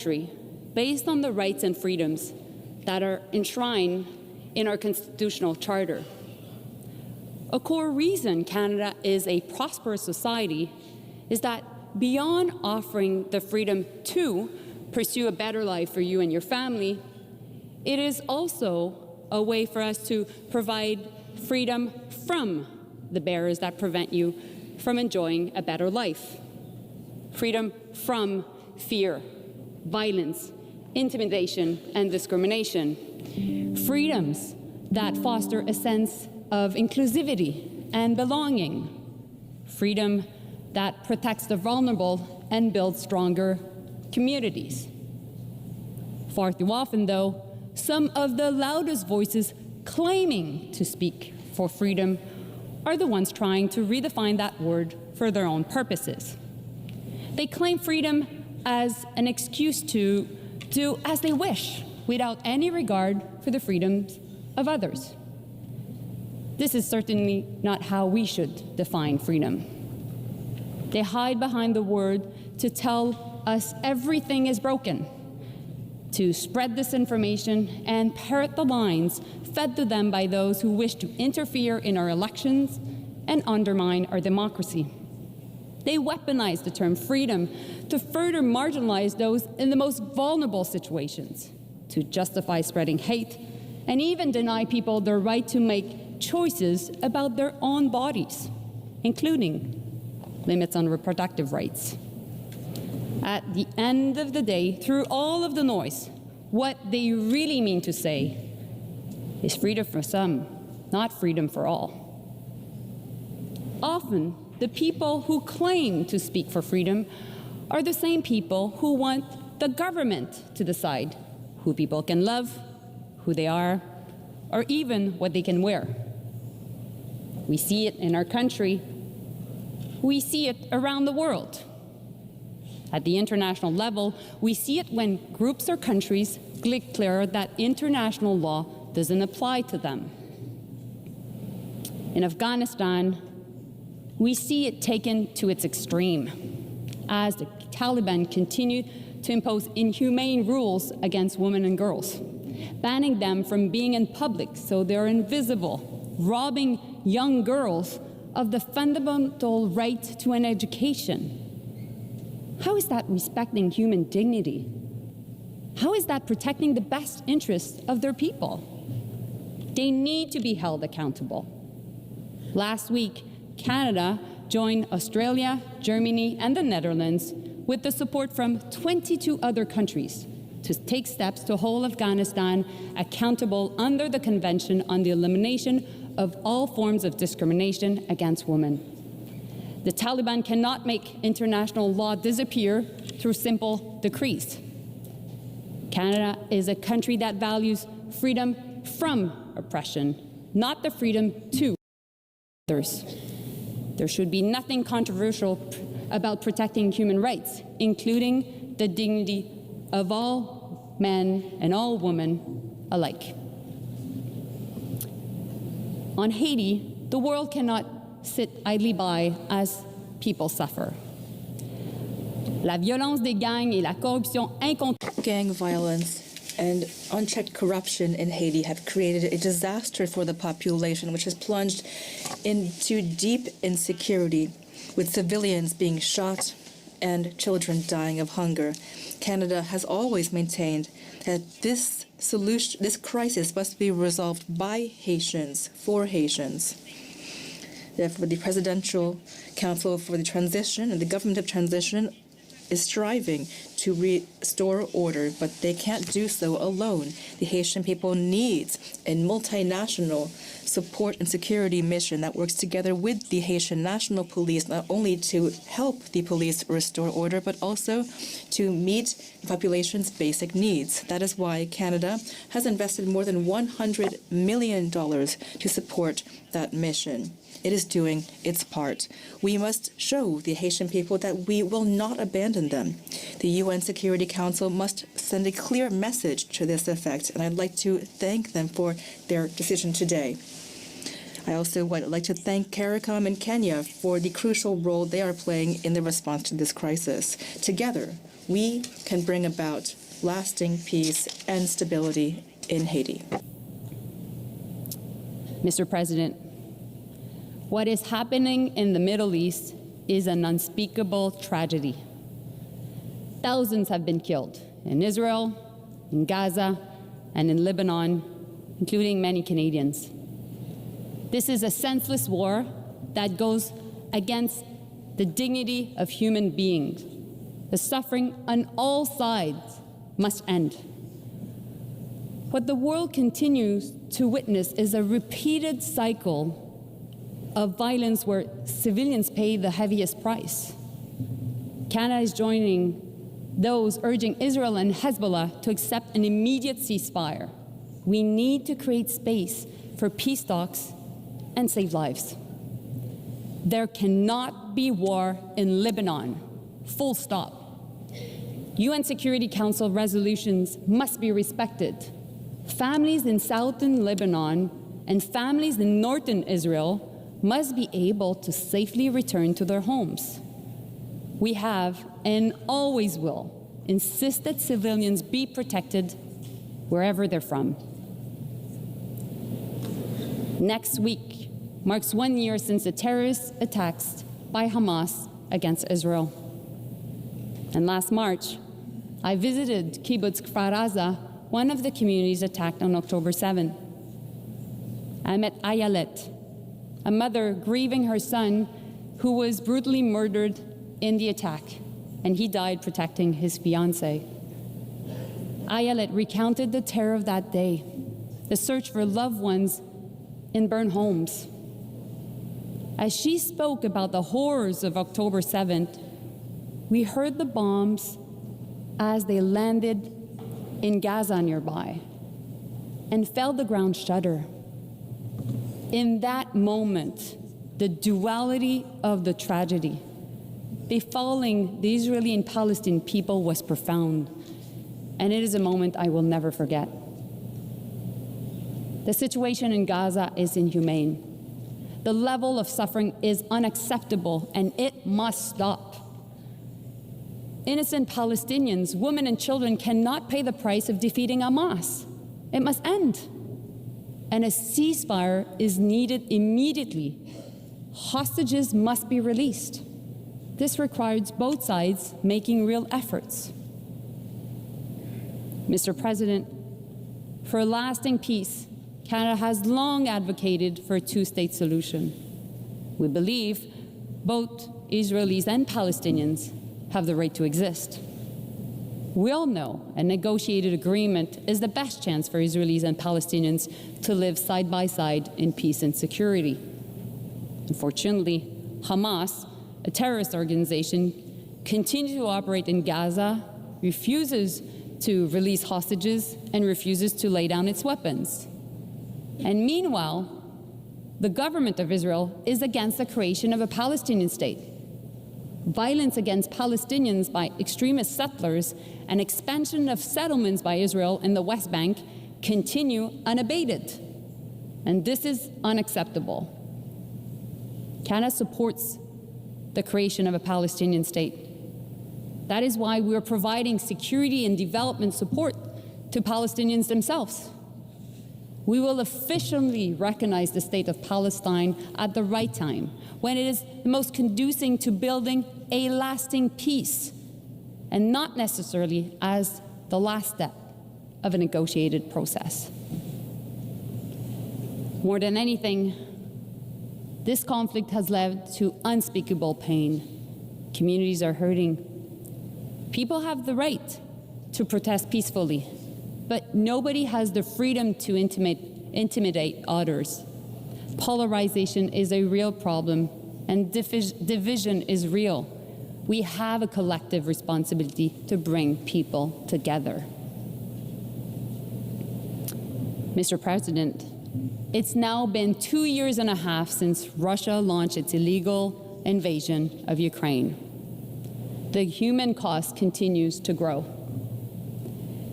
country based on the rights and freedoms that are enshrined in our constitutional charter. A core reason Canada is a prosperous society is that beyond offering the freedom to pursue a better life for you and your family, it is also a way for us to provide freedom from the barriers that prevent you from enjoying a better life. Freedom from fear, violence, intimidation, and discrimination. Freedoms that foster a sense of inclusivity and belonging. Freedom that protects the vulnerable and builds stronger communities. Far too often, though, some of the loudest voices claiming to speak for freedom are the ones trying to redefine that word for their own purposes. They claim freedom as an excuse to do as they wish without any regard for the freedoms of others. This is certainly not how we should define freedom. They hide behind the word to tell us everything is broken, to spread disinformation and parrot the lines fed to them by those who wish to interfere in our elections and undermine our democracy. They weaponize the term freedom to further marginalize those in the most vulnerable situations, to justify spreading hate, and even deny people their right to make choices about their own bodies, including limits on reproductive rights. At the end of the day, through all of the noise, what they really mean to say is freedom for some, not freedom for all. Often, the people who claim to speak for freedom are the same people who want the government to decide who people can love, who they are, or even what they can wear. We see it in our country. We see it around the world. At the international level, we see it when groups or countries declare that international law doesn't apply to them. In Afghanistan, we see it taken to its extreme as the Taliban continue to impose inhumane rules against women and girls, banning them from being in public so they're invisible, robbing young girls of the fundamental right to an education. How is that respecting human dignity? How is that protecting the best interests of their people? They need to be held accountable. Last week, Canada joined Australia, Germany, and the Netherlands with the support from 22 other countries to take steps to hold Afghanistan accountable under the Convention on the Elimination of All Forms of Discrimination against Women. The Taliban cannot make international law disappear through simple decrees. Canada is a country that values freedom from oppression, not the freedom to others. There should be nothing controversial about protecting human rights, including the dignity of all men and all women alike. On Haiti, the world cannot sit idly by as people suffer. La violence des gangs et la corruption incontrôlée. Gang violence and unchecked corruption in Haiti have created a disaster for the population, which has plunged into deep insecurity, with civilians being shot and children dying of hunger. Canada has always maintained that this crisis must be resolved by Haitians, for Haitians. Therefore, the Presidential Council for the Transition and the Government of Transition is striving to restore order, but they can't do so alone. The Haitian people needs a multinational support and security mission that works together with the Haitian National Police, not only to help the police restore order, but also to meet the population's basic needs. That is why Canada has invested more than $100 million to support that mission. It is doing its part. We must show the Haitian people that we will not abandon them. The UN Security Council must send a clear message to this effect, and I'd like to thank them for their decision today. I also would like to thank CARICOM and Kenya for the crucial role they are playing in the response to this crisis. Together, we can bring about lasting peace and stability in Haiti. Mr. President, what is happening in the Middle East is an unspeakable tragedy. Thousands have been killed in Israel, in Gaza, and in Lebanon, including many Canadians. This is a senseless war that goes against the dignity of human beings. The suffering on all sides must end. What the world continues to witness is a repeated cycle of violence where civilians pay the heaviest price. Canada is joining those urging Israel and Hezbollah to accept an immediate ceasefire. We need to create space for peace talks and save lives. There cannot be war in Lebanon, full stop. UN Security Council resolutions must be respected. Families in southern Lebanon and families in northern Israel must be able to safely return to their homes. We have and always will insist that civilians be protected wherever they're from. Next week marks 1 year since the terrorist attacks by Hamas against Israel. And last March, I visited Kibbutz Kfar Aza, one of the communities attacked on October 7. I met Ayelet, a mother grieving her son who was brutally murdered in the attack, and he died protecting his fiancée. Ayelet recounted the terror of that day, the search for loved ones in burned homes. As she spoke about the horrors of October 7th, we heard the bombs as they landed in Gaza nearby and felt the ground shudder. In that moment, the duality of the tragedy befalling the Israeli and Palestinian people was profound, and it is a moment I will never forget. The situation in Gaza is inhumane. The level of suffering is unacceptable, and it must stop. Innocent Palestinians, women and children cannot pay the price of defeating Hamas. It must end. And a ceasefire is needed immediately. Hostages must be released. This requires both sides making real efforts. Mr. President, for lasting peace, Canada has long advocated for a two-state solution. We believe both Israelis and Palestinians have the right to exist. We all know a negotiated agreement is the best chance for Israelis and Palestinians to live side by side in peace and security. Unfortunately, Hamas, a terrorist organization, continues to operate in Gaza, refuses to release hostages, and refuses to lay down its weapons. And meanwhile, the government of Israel is against the creation of a Palestinian state. Violence against Palestinians by extremist settlers and expansion of settlements by Israel in the West Bank continue unabated. And this is unacceptable. Canada supports the creation of a Palestinian state. That is why we are providing security and development support to Palestinians themselves. We will officially recognize the state of Palestine at the right time, when it is the most conducive to building a lasting peace, and not necessarily as the last step of a negotiated process. More than anything, this conflict has led to unspeakable pain. Communities are hurting. People have the right to protest peacefully, but nobody has the freedom to intimidate others. Polarization is a real problem, and division is real. We have a collective responsibility to bring people together. Mr. President, it's now been 2.5 years since Russia launched its illegal invasion of Ukraine. The human cost continues to grow.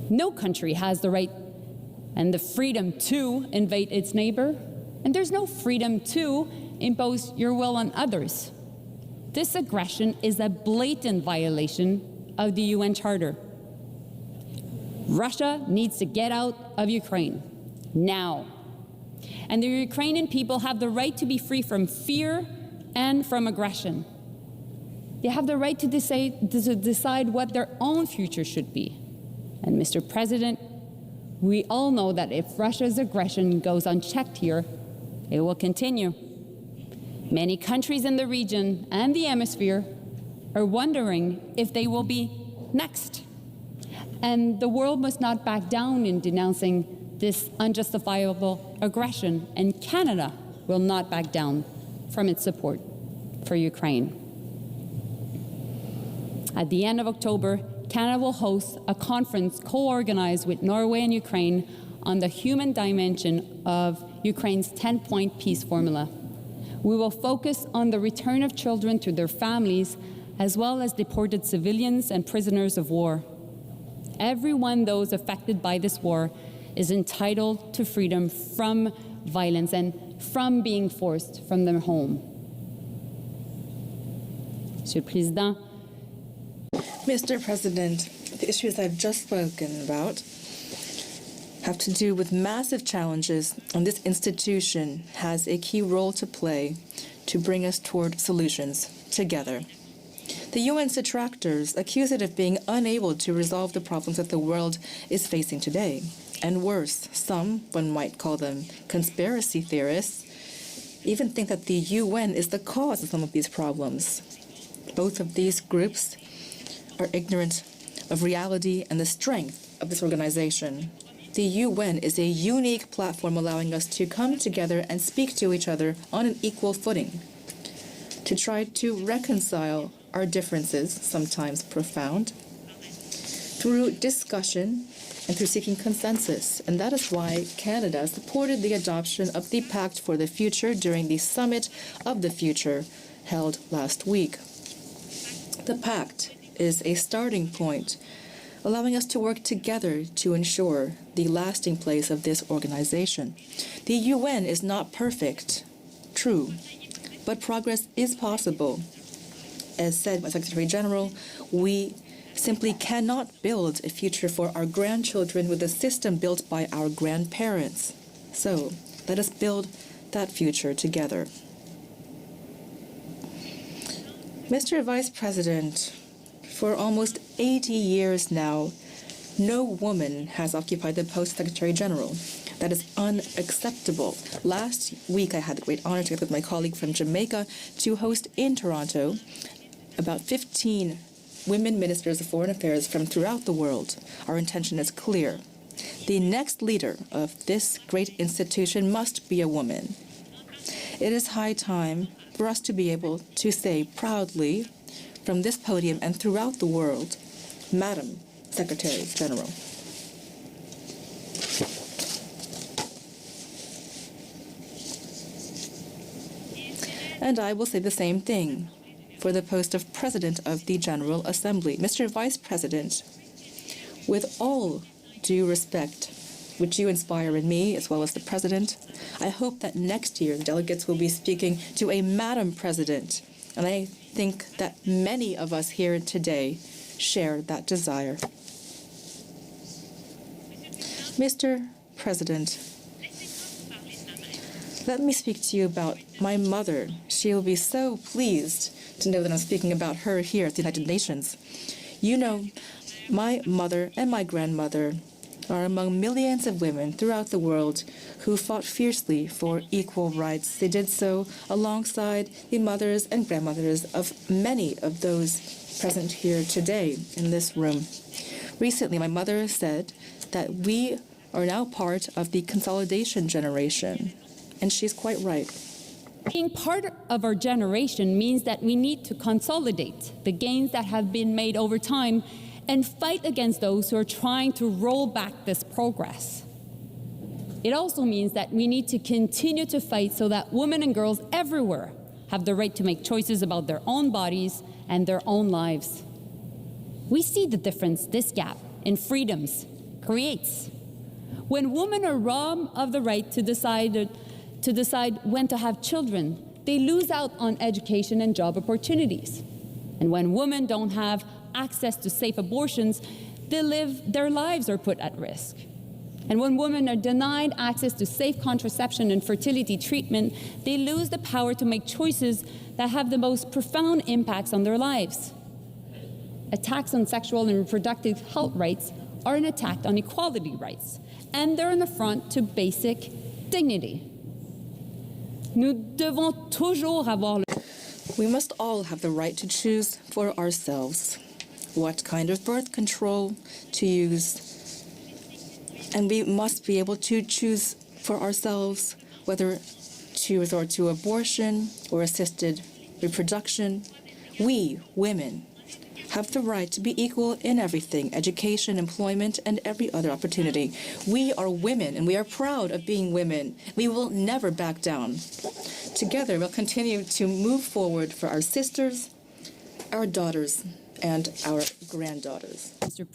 No country has the right and the freedom to invade its neighbor, And there's no freedom to impose your will on others. This aggression is a blatant violation of the UN Charter. Russia needs to get out of Ukraine now. And the Ukrainian people have the right to be free from fear and from aggression. They have the right to decide what their own future should be. And Mr. President, we all know that if Russia's aggression goes unchecked here, it will continue. Many countries in the region and the hemisphere are wondering if they will be next. And the world must not back down in denouncing this unjustifiable aggression, and Canada will not back down from its support for Ukraine. At the end of October, Canada will host a conference co-organized with Norway and Ukraine on the human dimension of Ukraine's 10-point peace formula. We will focus on the return of children to their families, as well as deported civilians and prisoners of war. Everyone those affected by this war is entitled to freedom from violence and from being forced from their home. Monsieur le Président, Mr. President, the issues I've just spoken about have to do with massive challenges, and this institution has a key role to play to bring us toward solutions together. The UN's detractors accuse it of being unable to resolve the problems that the world is facing today. And worse, some, one might call them conspiracy theorists, even think that the UN is the cause of some of these problems. Both of these groups are ignorant of reality and the strength of this organization. The UN is a unique platform allowing us to come together and speak to each other on an equal footing, to try to reconcile our differences, sometimes profound, through discussion and through seeking consensus. And that is why Canada supported the adoption of the Pact for the Future during the Summit of the Future held last week. The Pact is a starting point, allowing us to work together to ensure the lasting place of this organization. The UN is not perfect, true, but progress is possible. As said by Secretary General, we simply cannot build a future for our grandchildren with a system built by our grandparents. So let us build that future together. Mr. Vice President, for almost 80 years now, no woman has occupied the post of Secretary General. That is unacceptable. Last week, I had the great honor, together with my colleague from Jamaica, to host in Toronto about 15 women ministers of foreign affairs from throughout the world. Our intention is clear. The next leader of this great institution must be a woman. It is high time for us to be able to say proudly from this podium and throughout the world, Madam Secretary General. And I will say the same thing for the post of President of the General Assembly. Mr. Vice President, with all due respect, which you inspire in me as well as the President, I hope that next year the delegates will be speaking to a Madam President. And I think that many of us here today share that desire. Mr. President, let me speak to you about my mother. She will be so pleased to know that I'm speaking about her here at the United Nations. You know, my mother and my grandmother are among millions of women throughout the world who fought fiercely for equal rights. They did so alongside the mothers and grandmothers of many of those present here today in this room. Recently, my mother said that we are now part of the consolidation generation, and she's quite right. Being part of our generation means that we need to consolidate the gains that have been made over time and fight against those who are trying to roll back this progress. It also means that we need to continue to fight so that women and girls everywhere have the right to make choices about their own bodies and their own lives. We see the difference this gap in freedoms creates. When women are robbed of the right to decide to decide when to have children, they lose out on education and job opportunities. And when women don't have access to safe abortions, their lives are put at risk. And when women are denied access to safe contraception and fertility treatment, they lose the power to make choices that have the most profound impacts on their lives. Attacks on sexual and reproductive health rights are an attack on equality rights, and they're an affront to basic dignity. Nous devons toujours avoir We must all have the right to choose for ourselves what kind of birth control to use. And we must be able to choose for ourselves whether to resort to abortion or assisted reproduction. We, women, have the right to be equal in everything: education, employment, and every other opportunity. We are women, and we are proud of being women. We will never back down. Together, we'll continue to move forward for our sisters, our daughters, and our granddaughters. Mr.